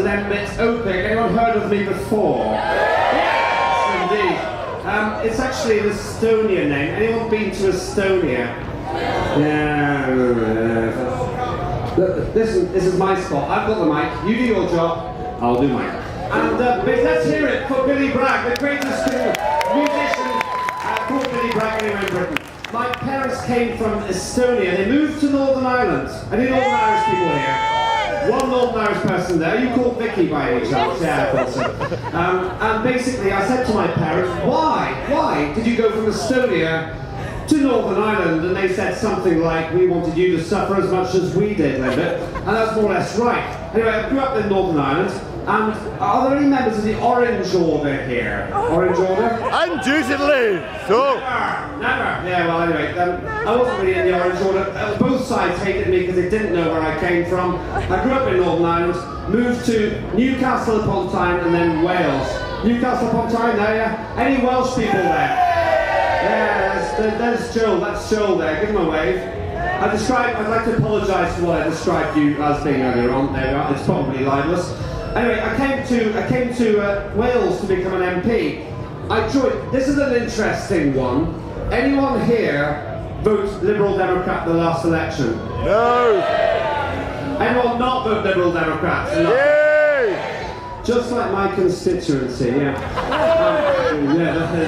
Lembit Opik. Anyone heard of me before? Yes, indeed. It's actually an Estonian name. Anyone been to Estonia? Yeah. Look, listen, this is my spot. I've got the mic. You do your job. I'll do mine. And let's hear it for Billy Bragg, the greatest musician called Billy Bragg anywhere in Britain. My parents came from Estonia. They moved to Northern Ireland. Any Northern Irish people here? One Northern Irish person there. You called Vicky by any chance? Yeah, I thought so. And basically, I said to my parents, why did you go from Estonia to Northern Ireland? And they said something like, we wanted you to suffer as much as we did, Lembit. And that's more or less right. Anyway, I grew up in Northern Ireland. And are there any members of the Orange Order here? Orange Order? Undoubtedly! So! Never! Yeah, well, anyway, I wasn't really in the Orange Order. Both sides hated me because they didn't know where I came from. I grew up in Northern Ireland, moved to Newcastle upon Tyne and then Wales. Newcastle upon Tyne, there, yeah? Any Welsh people there? Yeah, there's Joel, that's Joel there, give him a wave. I'd like to apologise for what I described you as being earlier on. There you are, it's probably libelous. Anyway, I came to Wales to become an MP. This is an interesting one. Anyone here vote Liberal Democrat the last election? No! Anyone not vote Liberal Democrat? Yay! Just like my constituency, yeah.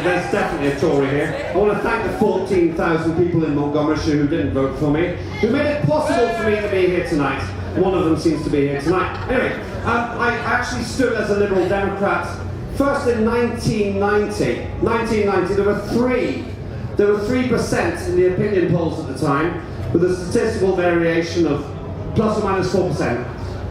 There's definitely a Tory here. I want to thank the 14,000 people in Montgomeryshire who didn't vote for me, who made it possible for me to be here tonight. One of them seems to be here tonight. Anyway, I actually stood as a Liberal Democrat first in 1990. 1990, there were 3% in the opinion polls at the time, with a statistical variation of plus or minus 4%.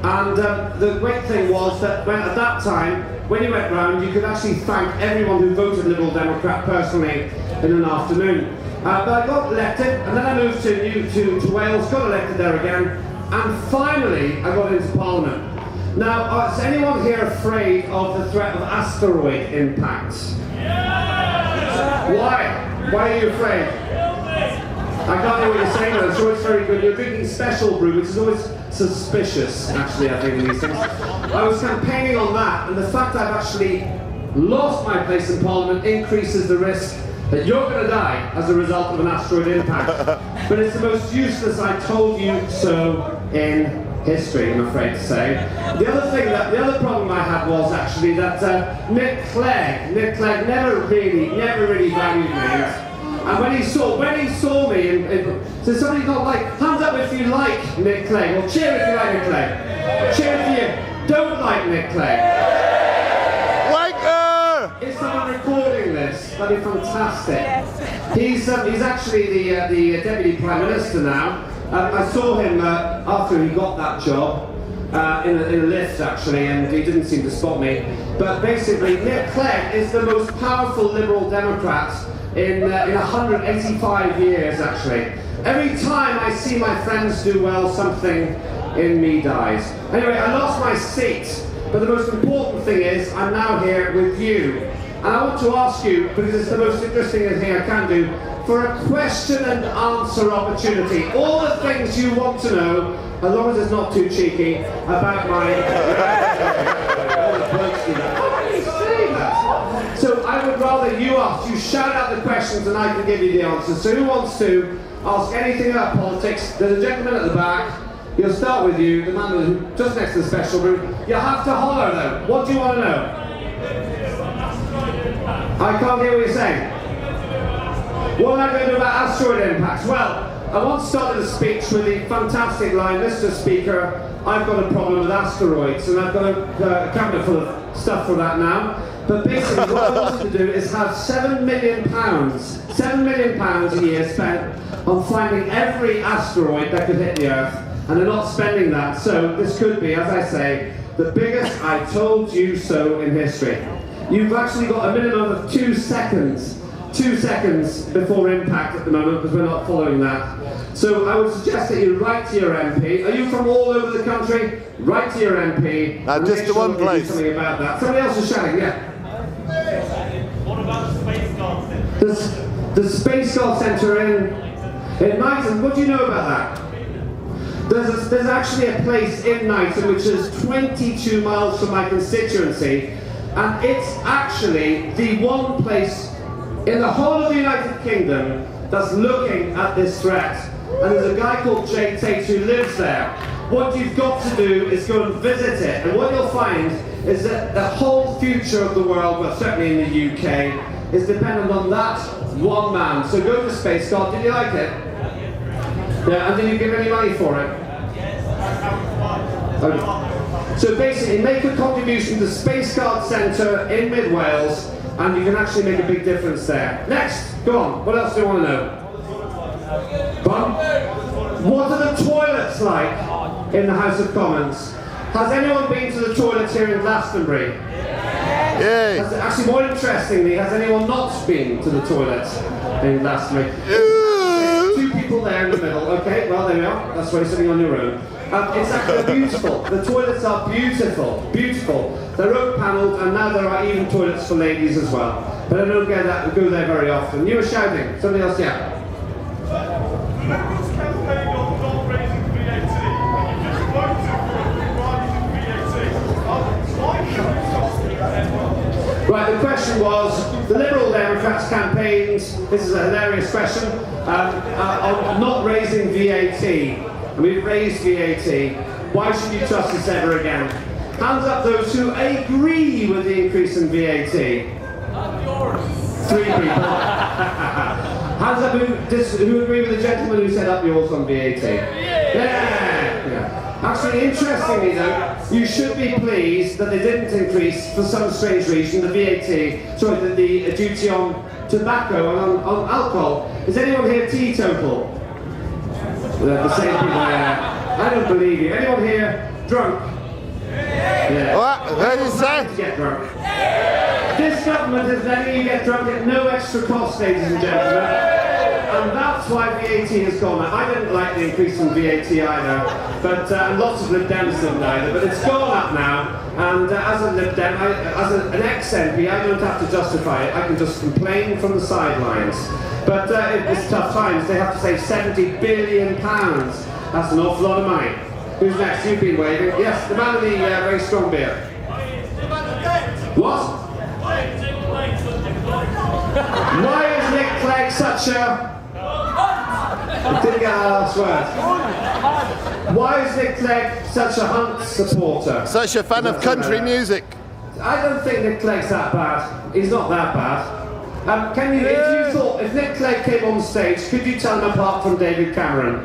And the great thing was that at that time, when you went round, you could actually thank everyone who voted Liberal Democrat personally in an afternoon. But I got elected, and then I moved to Wales, got elected there again, and finally I got into Parliament. Now, is anyone here afraid of the threat of asteroid impacts? Yeah! Why? Why are you afraid? I can't hear what you're saying, though. I'm sure it's very good. You're drinking special brew, which is always suspicious, actually, I think, in these things. I was campaigning on that, and the fact I've actually lost my place in Parliament increases the risk that you're going to die as a result of an asteroid impact. But it's the most useless I told you so in history, I'm afraid to say. The other problem I had was actually that Nick Clegg never really valued me. And when he saw me, so somebody got like, hands up if you like Nick Clegg, or cheer if you like Nick Clegg. Cheer if you don't like Nick Clegg. Is someone recording this? That'd be fantastic. Yes. He's actually the Deputy Prime Minister now. I saw him after he got that job in a lift actually, and he didn't seem to spot me. But basically, Nick Clegg is the most powerful Liberal Democrat in 185 years actually. Every time I see my friends do well, something in me dies. Anyway, I lost my seat. But the most important thing is, I'm now here with you. And I want to ask you, because it's the most interesting thing I can do, for a question and answer opportunity. All the things you want to know, as long as it's not too cheeky, about my... How can you say that? So I would rather you shout out the questions and I can give you the answers. So who wants to ask anything about politics? There's a gentleman at the back. He'll start with you, the man who's just next to the special room. You have to holler though. What do you want to know? I can't hear what you're saying. What am I going to do about asteroid impacts? Well, I once started a speech with the fantastic line, Mr. Speaker, I've got a problem with asteroids, and I've got a cabinet full of stuff for that now. But basically what I wanted to do is have £7 million a year spent on finding every asteroid that could hit the Earth. And they're not spending that, so this could be, as I say, the biggest I told you so in history. You've actually got a minimum of 2 seconds before impact at the moment, because we're not following that. So I would suggest that you write to your MP. Are you from all over the country? Write to your MP. Just to one place. Do something about that. Somebody else is shouting, yeah. What about the Space Golf Centre? The Space Golf Centre in Knighton, what do you know about that? There's actually a place in Knighton which is 22 miles from my constituency, and it's actually the one place in the whole of the United Kingdom that's looking at this threat. And there's a guy called Jay Tate who lives there. What you've got to do is go and visit it, and what you'll find is that the whole future of the world, well certainly in the UK, is dependent on that one man. So go to Space God. Did you like it? Yeah, and did you give any money for it? Okay. So basically, make a contribution to Space Guard Centre in Mid Wales, and you can actually make a big difference there. Next, go on. What else do you want to know? What are the toilets like in the House of Commons? Has anyone been to the toilets here in Glastonbury? Yay. Actually, more interestingly, has anyone not been to the toilets in Glastonbury? Two people there in the middle. Okay, well there we are. That's why you're sitting on your own. It's actually beautiful. The toilets are beautiful, beautiful. They're oak panelled, and now there are even toilets for ladies as well. But I don't go there very often. You were shouting. Somebody else, yeah. Liberals campaigned on not raising VAT, and you just voted for rising VAT. Right, the question was, the Liberal Democrats campaigned, this is a hilarious question, on not raising VAT. And we've raised VAT. Why should you trust us ever again? Hands up those who agree with the increase in VAT. Three people. Hands up who agree with the gentleman who set up yours on VAT. Yeah. Actually, interestingly though, you should be pleased that they didn't increase, for some strange reason, the VAT, sorry, the duty on tobacco and on alcohol. Is anyone here teetotal? The same people there. I don't believe you. Anyone here drunk? Yeah. What? What did you say? Get drunk. This government is letting you get drunk at no extra cost, ladies and gentlemen. And that's why VAT has gone up. I didn't like the increase in VAT either, but and lots of Lib Dems didn't either, but it's gone up now. And as a Lib Dem, as an ex-MP, I don't have to justify it. I can just complain from the sidelines. But it's tough times. They have to save £70 billion. That's an awful lot of money. Who's next? You've been waving. Yes, the man with the very strong beard. What? Why is Nick Clegg such a... I didn't get that last word. Why is Nick Clegg such a Hunt supporter? Such a fan of country music. I don't think Nick Clegg's that bad. He's not that bad. Can you, if Nick Clegg came on stage, could you tell him apart from David Cameron?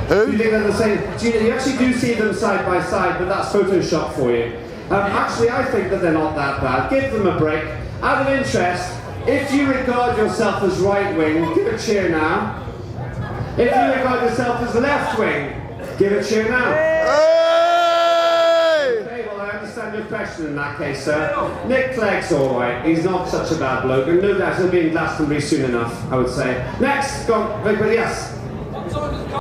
Who? Do you think they're the same? You actually do see them side by side, but that's Photoshop for you. Actually, I think that they're not that bad. Give them a break. Out of interest, if you regard yourself as right-wing, give a cheer now. If you regard yourself as left-wing, give a cheer now. Hey! Okay, well, I understand your question in that case, sir. Nick Clegg's alright. He's not such a bad bloke, and no doubt he'll be in Glastonbury soon enough, I would say. Next, go on, yes.